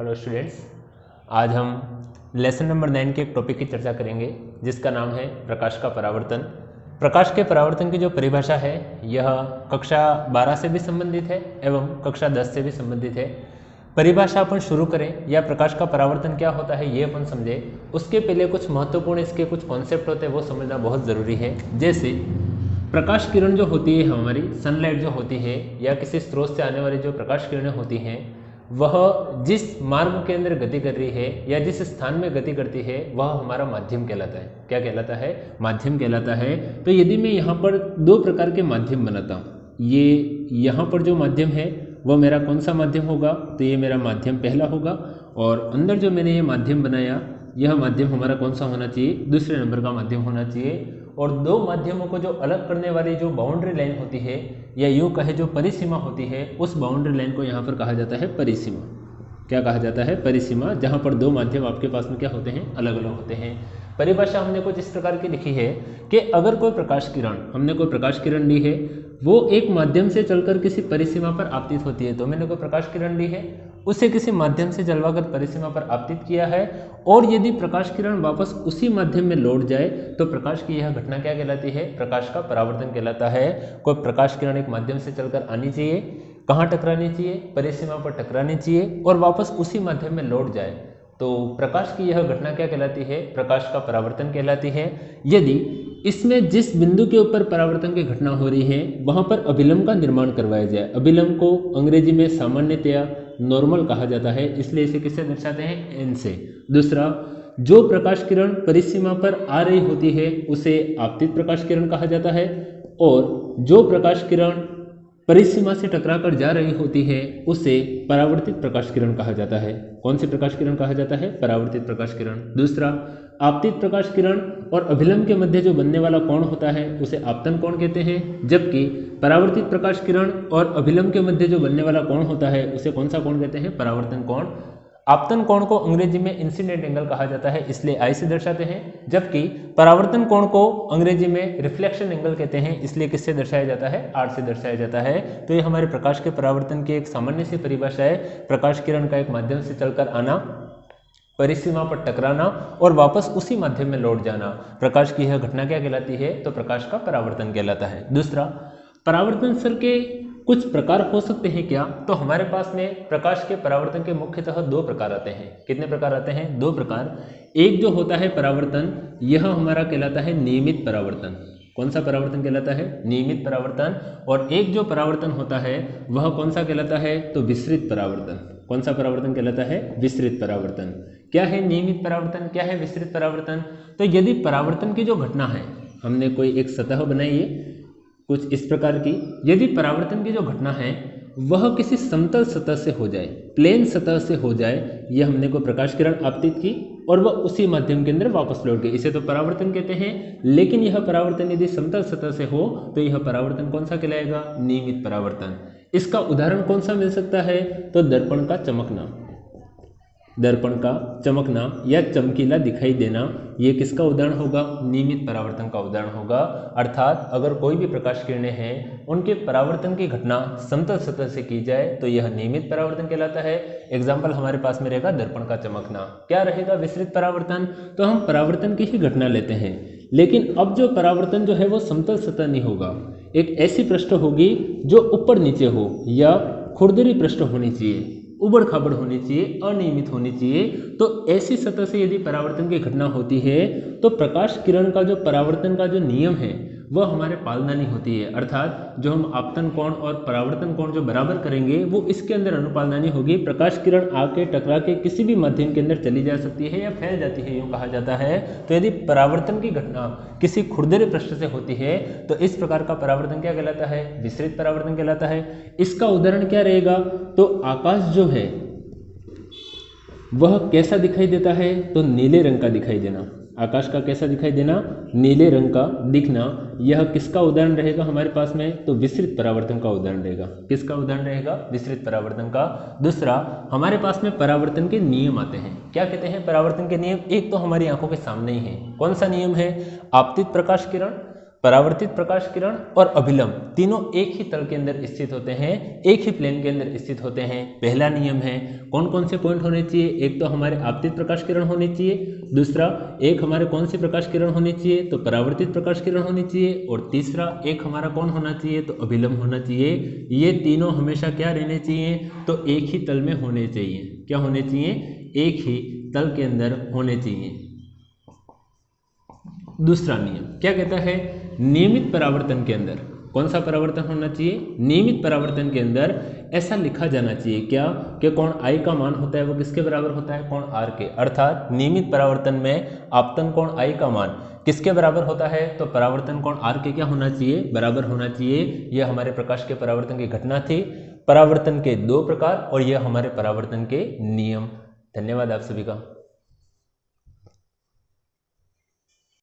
Hello students, आज हम lesson number 9 के एक टॉपिक की चर्चा करेंगे जिसका नाम है प्रकाश का परावर्तन। प्रकाश के परावर्तन की जो परिभाषा है यह कक्षा 12 से भी संबंधित है एवं कक्षा 10 से भी संबंधित है। परिभाषा अपन शुरू करें या प्रकाश का परावर्तन क्या होता है ये अपन समझे, उसके पहले कुछ महत्वपूर्ण इसके कुछ कॉन्सेप्ट होते हैं वो समझना बहुत ज़रूरी है। जैसे प्रकाश किरण जो होती है, हमारी सनलाइट जो होती है या किसी स्रोत से आने वाली जो प्रकाश किरणें होती हैं, वह जिस मार्ग के अंदर गति कर रही है या जिस स्थान में गति करती है वह हमारा माध्यम कहलाता है। क्या कहलाता है? माध्यम कहलाता है। तो यदि मैं यहाँ पर दो प्रकार के माध्यम बनाता हूँ, ये यहाँ पर जो माध्यम है वह मेरा कौन सा माध्यम होगा? तो ये मेरा माध्यम पहला होगा, और अंदर जो मैंने ये माध्यम बनाया यह माध्यम हमारा कौन सा होना चाहिए? दूसरे नंबर का माध्यम होना चाहिए। और दो माध्यमों को जो अलग करने वाली जो बाउंड्री लाइन होती है या यूँ कहे जो परिसीमा होती है, उस बाउंड्री लाइन को यहाँ पर कहा जाता है परिसीमा। क्या कहा जाता है? परिसीमा, जहाँ पर दो माध्यम आपके पास में क्या होते हैं? अलग अलग होते हैं। परिभाषा हमने कुछ इस प्रकार की लिखी है कि अगर कोई प्रकाश किरण, हमने कोई प्रकाश किरण ली है, वो एक माध्यम से चलकर किसी परिसीमा पर आपतित होती है, तो मैंने कोई प्रकाश किरण ली है, उसे किसी माध्यम से जलवाकर परिसीमा पर आपतित किया है, और यदि प्रकाश किरण वापस उसी माध्यम में लौट जाए तो प्रकाश की यह घटना क्या कहलाती है? प्रकाश का परावर्तन कहलाता है। कोई प्रकाश किरण एक माध्यम से चलकर आनी चाहिए, कहाँ टकरानी चाहिए? परिसीमा पर टकरानी चाहिए, और वापस उसी माध्यम में लौट जाए तो प्रकाश की यह घटना क्या कहलाती है? प्रकाश का परावर्तन कहलाती है। यदि इसमें जिस बिंदु के ऊपर परावर्तन की घटना हो रही है वहां पर अभिलंब का निर्माण करवाया जाए, अभिलंब को अंग्रेजी में सामान्यतया नॉर्मल कहा जाता है, इसलिए इसे किससे दर्शाते हैं? एन से। दूसरा, जो प्रकाश किरण परिसीमा पर आ रही होती है उसे आपतित प्रकाश किरण कहा जाता है, और जो प्रकाश किरण परिसीमा से टकराकर जा रही होती है उसे परावर्तित प्रकाश किरण कहा जाता है। कौन सी प्रकाश किरण कहा जाता है? परावर्तित प्रकाश किरण। दूसरा, आपतित प्रकाश किरण और अभिलंब के मध्य जो बनने वाला कोण होता है उसे आपतन कोण कहते हैं, जबकि परावर्तित प्रकाश किरण और अभिलंब के मध्य जो बनने वाला कोण होता है उसे कौन सा कोण कहते हैं? परावर्तन कोण। आपतन कोण को अंग्रेजी में इंसिडेंट एंगल कहा जाता है, इसलिए आई से दर्शाते हैं, जबकि परावर्तन कोण को अंग्रेजी में रिफ्लेक्शन एंगल कहते हैं, इसलिए किससे दर्शाया जाता है? आर से दर्शाया जाता है। तो ये हमारे प्रकाश के परावर्तन की एक सामान्य सी परिभाषा है। प्रकाश किरण का एक माध्यम से चलकर आना, परिसीमा पर टकराना और वापस उसी माध्यम में लौट जाना, प्रकाश की यह घटना क्या कहलाती है? तो प्रकाश का परावर्तन कहलाता है। दूसरा, परावर्तन सर के कुछ प्रकार हो सकते हैं क्या? तो हमारे पास में प्रकाश के परावर्तन के मुख्यतः दो प्रकार आते हैं। कितने प्रकार आते हैं? दो प्रकार। एक जो होता है परावर्तन, यह हमारा कहलाता है नियमित परावर्तन। कौन सा परावर्तन कहलाता है? नियमित परावर्तन। और एक जो परावर्तन होता है वह कौन सा कहलाता है? तो विसरित परावर्तन। कौन सा परावर्तन कहलाता है? विसरित परावर्तन। क्या है नियमित परावर्तन, क्या है विसरित परावर्तन? तो यदि परावर्तन की जो घटना है, हमने कोई एक सतह बनाई है कुछ इस प्रकार की, यदि परावर्तन की जो घटना है वह किसी समतल सतह से हो जाए, प्लेन सतह से हो जाए, यह हमने को प्रकाश किरण आपतित की और वह उसी माध्यम के अंदर वापस लौट गई, इसे तो परावर्तन कहते हैं। लेकिन यह परावर्तन यदि समतल सतह से हो तो यह परावर्तन कौन सा कहलाएगा? नियमित परावर्तन। इसका उदाहरण कौन सा मिल सकता है? तो दर्पण का चमकना, दर्पण का चमकना या चमकीला दिखाई देना, ये किसका उदाहरण होगा? नियमित परावर्तन का उदाहरण होगा। अर्थात अगर कोई भी प्रकाश किरणें हैं उनके परावर्तन की घटना समतल सतह से की जाए तो यह नियमित परावर्तन कहलाता है। एग्जाम्पल हमारे पास में रहेगा दर्पण का चमकना। क्या रहेगा? विसरित परावर्तन। तो हम परावर्तन की ही घटना लेते हैं, लेकिन अब जो परावर्तन जो है वो समतल सतह नहीं होगा, एक ऐसी पृष्ठ होगी जो ऊपर नीचे हो या खुरदरी पृष्ठ होनी चाहिए, उबड़ खाबड़ होनी चाहिए, अनियमित होनी चाहिए। तो ऐसी सतह से यदि परावर्तन की घटना होती है तो प्रकाश किरण का जो परावर्तन का जो नियम है वह हमारे पालना नहीं होती है। अर्थात जो हम आपतन कोण और परावर्तन कोण जो बराबर करेंगे वो इसके अंदर अनुपालना नहीं होगी। प्रकाश किरण आके टकरा के किसी भी माध्यम के अंदर चली जा सकती है या फैल जाती है, यूँ कहा जाता है। तो यदि परावर्तन की घटना किसी खुरदरे पृष्ठ से होती है तो इस प्रकार का परावर्तन क्या कहलाता है? विसरित परावर्तन कहलाता है। इसका उदाहरण क्या रहेगा? तो आकाश जो है वह कैसा दिखाई देता है? तो नीले रंग का दिखाई देना। आकाश का कैसा दिखाई देना? नीले रंग का दिखना। यह किसका उदाहरण रहेगा हमारे पास में? तो विसरित परावर्तन का उदाहरण रहेगा। किसका उदाहरण रहेगा? विसरित परावर्तन का। दूसरा, हमारे पास में परावर्तन के नियम आते हैं। क्या कहते हैं परावर्तन के नियम? एक तो हमारी आंखों के सामने ही है। कौन सा नियम है? आपतित प्रकाश किरण परावर्तित प्रकाश किरण और अभिलंब तीनों एक ही तल के अंदर स्थित होते हैं, एक ही प्लेन के अंदर स्थित होते हैं। पहला नियम है कौन कौन से पॉइंट होने चाहिए, एक तो हमारे आपतित प्रकाश किरण होने चाहिए, दूसरा एक हमारे कौन सी प्रकाश किरण होनी चाहिए तो परावर्तित प्रकाश किरण होनी चाहिए, और तीसरा एक हमारा कौन होना चाहिए तो अभिलंब होना चाहिए। ये तीनों हमेशा क्या रहने चाहिए तो एक ही तल में होने चाहिए। क्या होने चाहिए, एक ही तल के अंदर होने चाहिए। दूसरा नियम क्या कहता है, नियमित परावर्तन के अंदर कौन सा परावर्तन होना चाहिए, नियमित परावर्तन के अंदर ऐसा लिखा जाना चाहिए क्या कि कोण I का मान होता है वो किसके बराबर होता है, कोण R के। अर्थात नियमित परावर्तन में आपतन कोण I का मान किसके बराबर होता है तो परावर्तन कोण R के क्या होना चाहिए, बराबर होना चाहिए। यह हमारे प्रकाश के परावर्तन की घटना थी, परावर्तन के 2 प्रकार और यह हमारे परावर्तन के नियम। धन्यवाद आप सभी का।